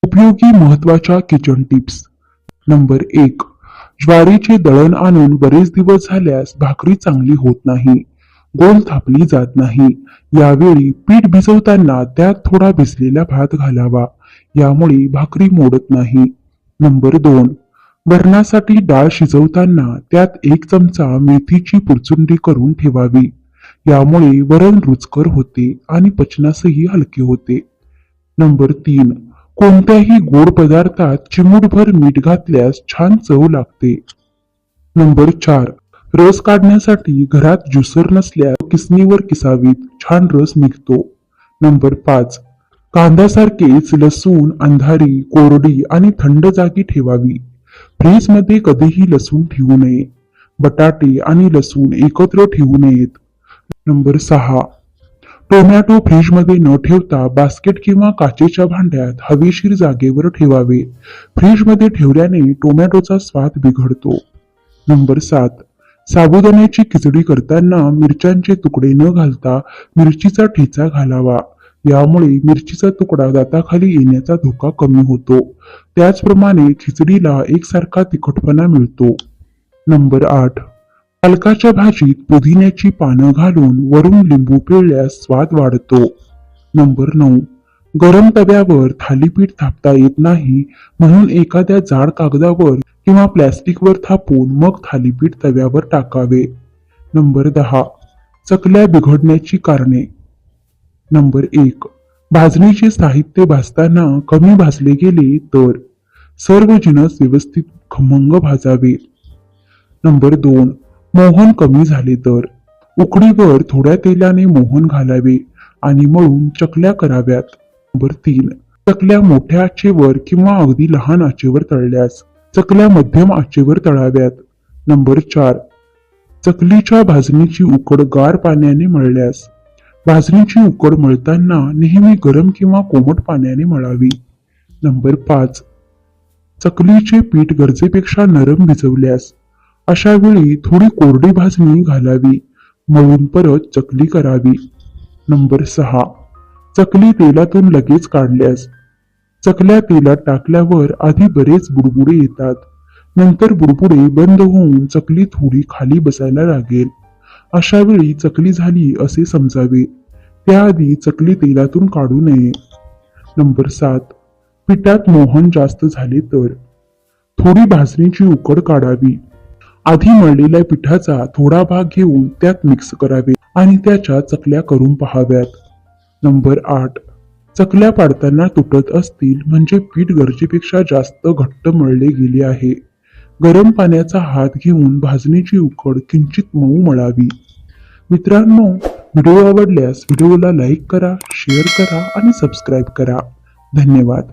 उपयोगी महत्वाच्या kitchen tips. Number 1. ज्वारीचे दळण आणून बरेच दिवस झाल्यास भाकरी चांगली होत नाही, गोल थापली जात नाही. यावेळी पीठ भिजवताना त्यात थोडा भिजलेला भात घालावा, यामुळे भाकरी मोडत नाही. नंबर 2. वरणासाठी डाळ शिजवताना त्यात 1 चमचा मेथीची पुरचुंडी करून ठेवावी, यामुळे वरण रुचकर होते आणि पचनासही हलके होते. नंबर 3. कोणत्याही गोड पदार्थात चिमूटभर मीठ घातल्यास छान चव लागते. नंबर 4. रस काढण्यासाठी घरात ज्युसर नसल्यास किसणीवर किसावीत, छान रस निघतो. नंबर 5. कांद्यासारखेच लसूण अंधारी, कोरडी आणि थंड जागी ठेवावी. फ्रीजमध्ये कधीही लसूण ठेवू नये. बटाटे आणि लसूण एकत्र ठेवू नयेत. नंबर 6. टोमॅटो फ्रीजमध्ये न ठेवता बास्केट किंवा काचेच्या भांड्यात हवेशीर जागेवर ठेवावे. फ्रीजमध्ये ठेवल्याने टोमॅटोचा स्वाद बिघडतो. नंबर 7. साबुदाण्याची खिचडी करताना मिरच्यांचे तुकडे न घालता मिरचीचा ठेचा घालावा, यामुळे मिरचीचा तुकडा दाताखाली येण्याचा धोका कमी होतो. त्याचप्रमाणे खिचडीला एकसारखा तिखटपणा मिळतो. नंबर 8. पालकाच्या भाजीत पुदिन्याची पानं घालून वरून लिंबू पिळल्यास स्वाद वाढतो. नंबर 9. गरम तव्यावर थालीपीठ थापता येत नाही, म्हणून एखाद्या जाड कागदावर किंवा प्लॅस्टिकवर थापून मग थालीपीठ तव्यावर टाकावे. नंबर 10. चकल्या बिघडण्याची कारणे. नंबर 1. भाजणीचे साहित्य भाजताना कमी भाजले गेले तर सर्व जिन्नस व्यवस्थित खमंग भाजावे. नंबर 2. मोहन कमी झाले तर उकडीवर थोड्या तेलाने मोहन घालावे आणि मळून चकल्या कराव्यात. नंबर 3. चकल्या मोठ्या आचेवर किंवा अगदी लहान आचेवर तळल्यास चकल्या मध्यम आचेवर तळाव्यात. नंबर 4. चकलीच्या भाजणीची उकड गार पाण्याने मळल्यास भाजणीची उकड मळताना नेहमी गरम किंवा कोमट पाण्याने मळावी. नंबर 5. चकलीचे पीठ गरजेपेक्षा नरम भिजवल्यास अशा वेळी थोडी कोरडी भाजणी घालावी, मळून परत चकली करावी. नंबर 6. चकली तेलातून लगेच काढल्यास चकल्या तेलात टाकल्यावर आधी बरेच बुडबुडे येतात, नंतर बुडबुडे बंद होऊन चकली थोडी खाली बसायला लागेल. अशा वेळी चकली झाली असे समजावे, त्याआधी चकली तेलातून काढू नये. नंबर 7. पिठात मोहन जास्त झाले तर थोडी भाजणीची उकड काढावी. आधी मळलेल्या पिठाचा थोडा भाग घेऊन त्यात मिक्स करावे आणि त्याच्या चकल्या करून पहाव्यात. नंबर 8. चकल्या पाडताना तुटत असतील म्हणजे पीठ गरजेपेक्षा जास्त घट्ट मळले गेले आहे. गरम पाण्याचा हात घेऊन भाजणीची उकड किंचित मऊ मळावी. मित्रांनो, व्हिडिओ आवडल्यास व्हिडिओला लाईक करा, शेअर करा आणि सबस्क्राईब करा. धन्यवाद.